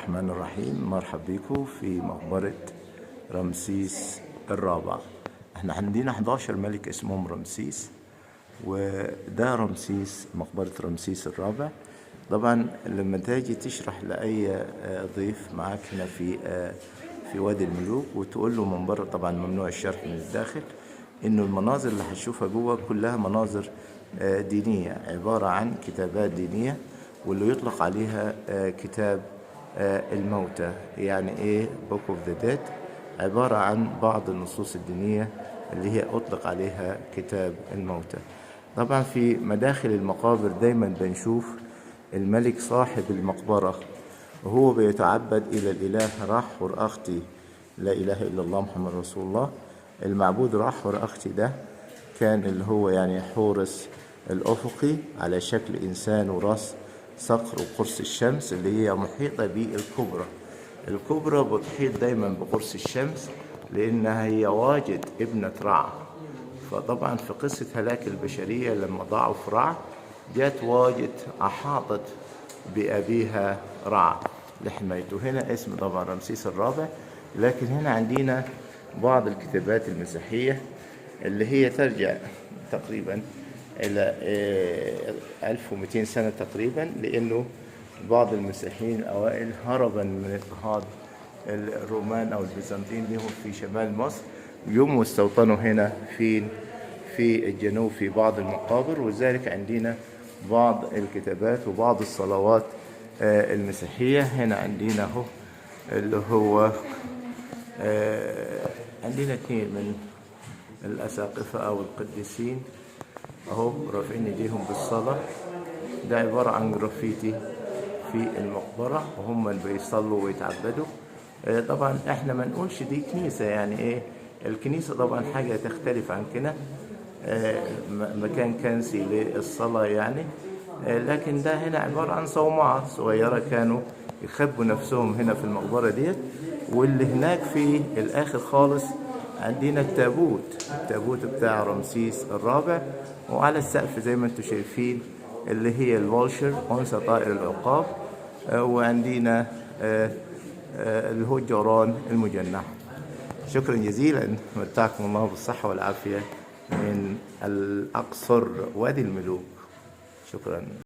الرحمن الرحيم. مرحب بكم في مقبرة رمسيس الرابع. احنا عندنا 11 ملك اسمهم رمسيس، وده رمسيس، مقبرة رمسيس الرابع. طبعا لما تيجي تشرح لأي ضيف معاك هنا في وادي الملوك وتقول له من بره، طبعا ممنوع الشرح من الداخل، انه المناظر اللي هتشوفها جوه كلها مناظر دينية، عبارة عن كتابات دينية، واللي يطلق عليها كتاب الموتى. يعني ايه Book of the Dead؟ عبارة عن بعض النصوص الدينية اللي هي أطلق عليها كتاب الموتى. طبعا في مداخل المقابر دايما بنشوف الملك صاحب المقبرة وهو بيتعبد إلى الإله راحور أختي، لا إله إلا الله محمد رسول الله. المعبود راحور أختي ده كان اللي هو يعني حورس الأفقي على شكل إنسان وراس صقر وقرص الشمس اللي هي محيطة بالكبرى. الكبرى بتحيط دايما بقرص الشمس لأنها هي واجد ابنة رع. فطبعا في قصة هلاك البشرية لما ضاعوا في رع، جت واجد أحاطت بأبيها رع لحمايته. هنا اسم طبعا رمسيس الرابع. لكن هنا عندنا بعض الكتابات المسيحية اللي هي ترجع تقريبا إلى 1200 سنة تقريبا، لأنه بعض المسيحيين الأوائل هربا من اضطهاد الرومان أو البيزنطيين لهم في شمال مصر، يوم واستوطنوا هنا في الجنوب في بعض المقابر. وذلك عندنا بعض الكتابات وبعض الصلوات المسيحية. هنا عندنا هو اللي هو عندنا اثنين من الأساقفة أو القديسين أهو رافعين ايديهم بالصلاة. ده عبارة عن جرافيتي في المقبرة وهم اللي بيصلوا ويتعبدوا. طبعا احنا ما نقولش دي كنيسة، يعني ايه الكنيسة؟ طبعا حاجة تختلف عن كده، مكان كنسي للصلاة يعني. لكن ده هنا عبارة عن صومعة صغيرة كانوا يخبوا نفسهم هنا في المقبرة ديت. واللي هناك في الآخر خالص عندنا التابوت بتاع رمسيس الرابع، وعلى السقف زي ما انتم شايفين اللي هي الفولشر، أنثى طائر العقاب. وعندنا اللي هو الجوران المجنح. شكرا جزيلا، متعكم الله بالصحة والعافية من الأقصر وادي الملوك. شكرا.